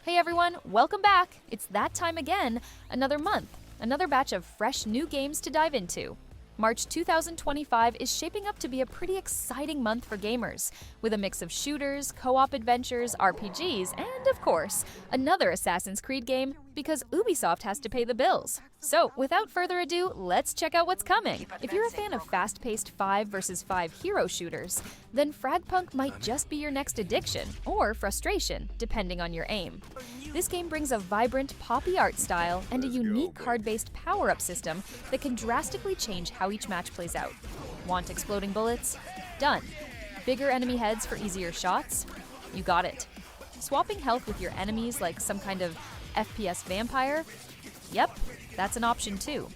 Hey everyone, welcome back! It's that time again, another month, another batch of fresh new games to dive into. March 2025 is shaping up to be a pretty exciting month for gamers, with a mix of shooters, co-op adventures, RPGs, and of course, another Assassin's Creed game, because Ubisoft has to pay the bills. So, without further ado, let's check out what's coming. If you're a fan of fast-paced 5 vs 5 hero shooters, then FragPunk might just be your next addiction, or frustration, depending on your aim. This game brings a vibrant, poppy art style and a unique card-based power-up system that can drastically change how each match plays out. Want exploding bullets? Done. Bigger enemy heads for easier shots? You got it. Swapping health with your enemies like some kind of FPS vampire? Yep, that's an option too.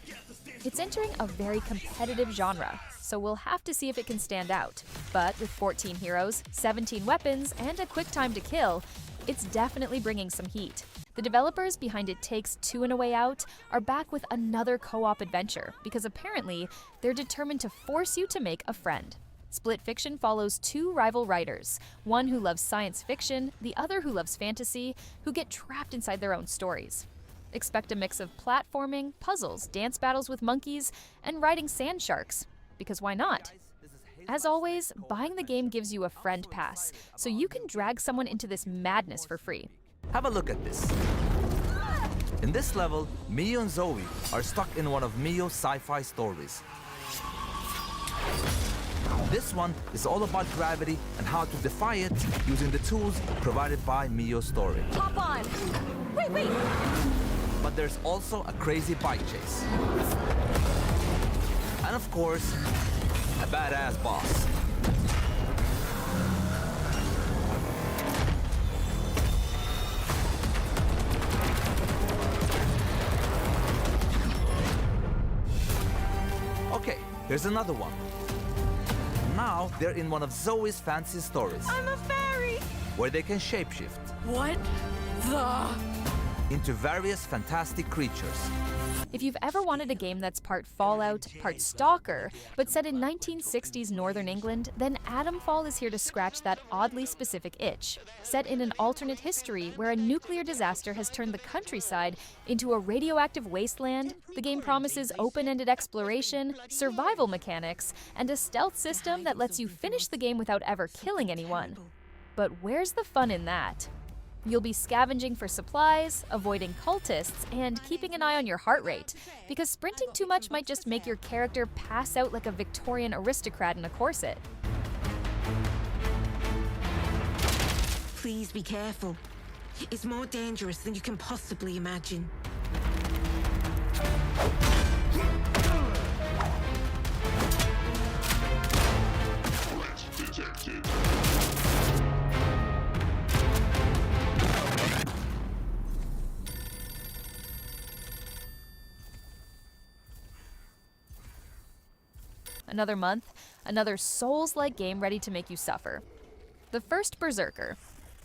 It's entering a very competitive genre, so we'll have to see if it can stand out. But with 14 heroes, 17 weapons, and a quick time to kill, it's definitely bringing some heat. The developers behind It Takes Two and a Way Out are back with another co-op adventure because apparently they're determined to force you to make a friend. Split Fiction follows two rival writers, one who loves science fiction, the other who loves fantasy, who get trapped inside their own stories. Expect a mix of platforming, puzzles, dance battles with monkeys, and riding sand sharks, because why not? As always, buying the game gives you a friend pass, so you can drag someone into this madness for free. Have a look at this. In this level, Mio and Zoe are stuck in one of Mio's sci-fi stories. This one is all about gravity and how to defy it using the tools provided by Mio's story. Hop on! Wait! But there's also a crazy bike chase. And of course, a badass boss. Okay, here's another one. Now they're in one of Zoe's fancy stories. I'm a fairy! Where they can shapeshift. What the? Into various fantastic creatures. If you've ever wanted a game that's part Fallout, part Stalker, but set in 1960s Northern England, then Atomfall is here to scratch that oddly specific itch. Set in an alternate history where a nuclear disaster has turned the countryside into a radioactive wasteland, the game promises open-ended exploration, survival mechanics, and a stealth system that lets you finish the game without ever killing anyone. But where's the fun in that? You'll be scavenging for supplies, avoiding cultists, and keeping an eye on your heart rate, because sprinting too much might just make your character pass out like a Victorian aristocrat in a corset. Please be careful. It's more dangerous than you can possibly imagine. Another month, another Souls-like game ready to make you suffer. The first Berserker.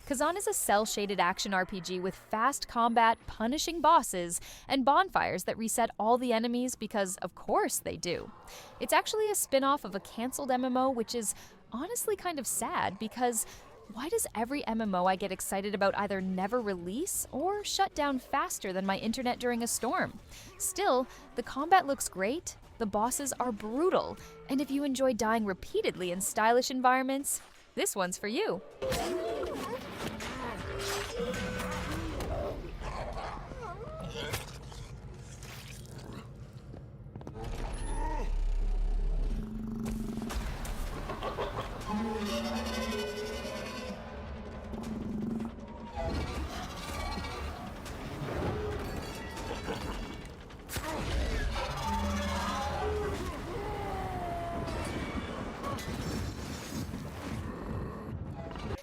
Khazan is a cel-shaded action RPG with fast combat, punishing bosses, and bonfires that reset all the enemies because, of course, they do. It's actually a spin-off of a cancelled MMO, which is honestly kind of sad because why does every MMO I get excited about either never release or shut down faster than my internet during a storm? Still, the combat looks great, the bosses are brutal, and if you enjoy dying repeatedly in stylish environments, this one's for you.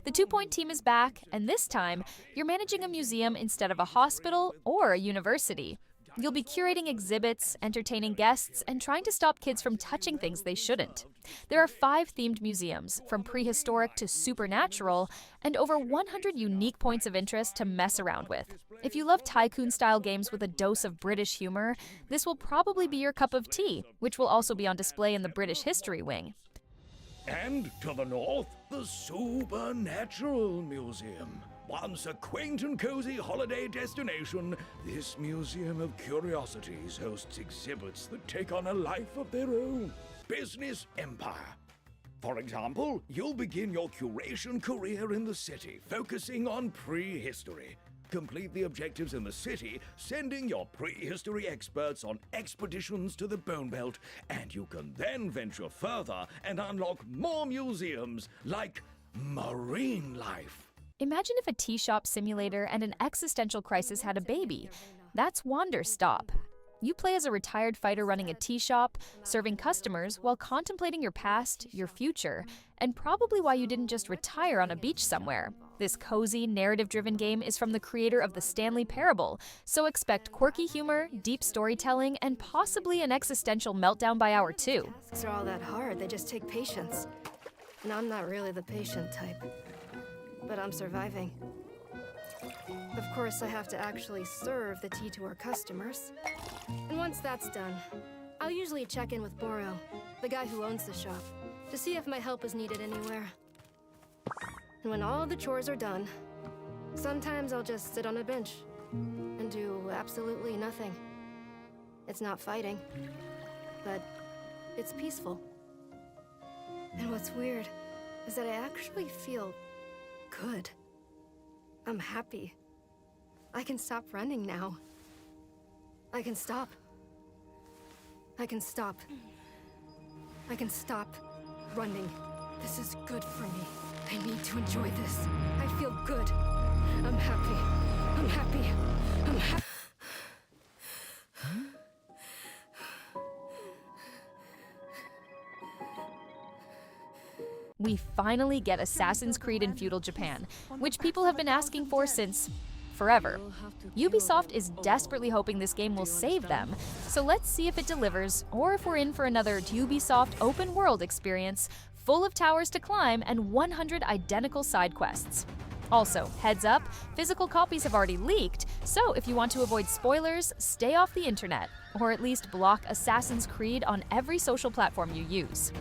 The 2 Point team is back, and this time, you're managing a museum instead of a hospital or a university. You'll be curating exhibits, entertaining guests, and trying to stop kids from touching things they shouldn't. There are 5 themed museums, from prehistoric to supernatural, and over 100 unique points of interest to mess around with. If you love tycoon-style games with a dose of British humor, this will probably be your cup of tea, which will also be on display in the British History Wing. And to the north, the Supernatural Museum. Once a quaint and cozy holiday destination, this Museum of Curiosities hosts exhibits that take on a life of their own. Business empire. For example, you'll begin your curation career in the city, focusing on prehistory. Complete the objectives in the city, sending your prehistory experts on expeditions to the Bone Belt, and you can then venture further and unlock more museums like marine life. Imagine if a tea shop simulator and an existential crisis had a baby. That's Wanderstop. You play as a retired fighter running a tea shop, serving customers while contemplating your past, your future, and probably why you didn't just retire on a beach somewhere. This cozy, narrative-driven game is from the creator of the Stanley Parable, so expect quirky humor, deep storytelling, and possibly an existential meltdown by hour 2. Tasks are all that hard, they just take patience. And I'm not really the patient type. But I'm surviving. Of course, I have to actually serve the tea to our customers. And once that's done, I'll usually check in with Boro, the guy who owns the shop, to see if my help is needed anywhere. And when all the chores are done, sometimes I'll just sit on a bench and do absolutely nothing. It's not fighting, but it's peaceful. And what's weird is that I actually feel good. I'm happy. I can stop running now. I can stop. I can stop. I can stop running. This is good for me. I need to enjoy this. I feel good. I'm happy. I'm happy. I'm happy. We finally get Assassin's Creed in feudal Japan, which people have been asking for since forever. Ubisoft is desperately hoping this game will save them, so let's see if it delivers, or if we're in for another Ubisoft open world experience full of towers to climb and 100 identical side quests. Also, heads up, physical copies have already leaked, so if you want to avoid spoilers, stay off the internet, or at least block Assassin's Creed on every social platform you use.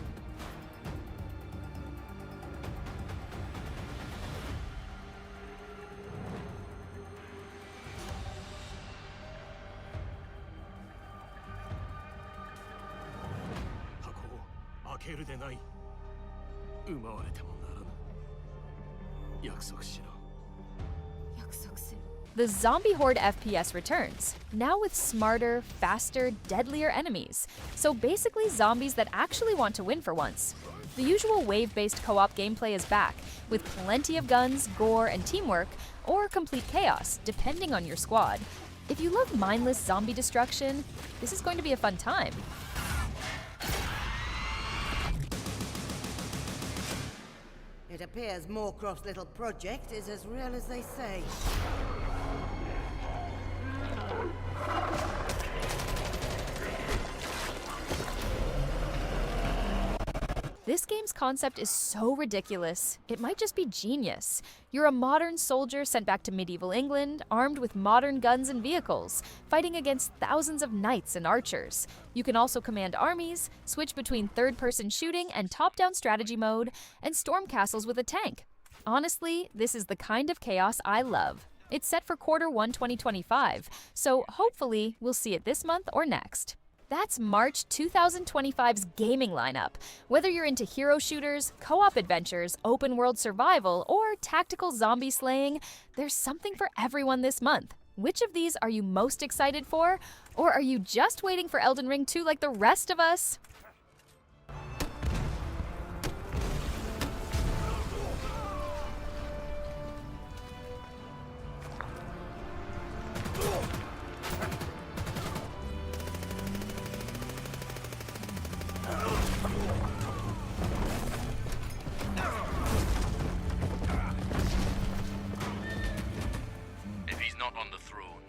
The Zombie Horde FPS returns, now with smarter, faster, deadlier enemies. So basically zombies that actually want to win for once. The usual wave-based co-op gameplay is back, with plenty of guns, gore, and teamwork, or complete chaos, depending on your squad. If you love mindless zombie destruction, this is going to be a fun time. It appears Moorcroft's little project is as real as they say. This game's concept is so ridiculous, it might just be genius. You're a modern soldier sent back to medieval England, armed with modern guns and vehicles, fighting against thousands of knights and archers. You can also command armies, switch between third-person shooting and top-down strategy mode, and storm castles with a tank. Honestly, this is the kind of chaos I love. It's set for Q1 2025, so hopefully we'll see it this month or next. That's March 2025's gaming lineup. Whether you're into hero shooters, co-op adventures, open world survival, or tactical zombie slaying, there's something for everyone this month. Which of these are you most excited for? Or are you just waiting for Elden Ring 2 like the rest of us? If he's not on the throne,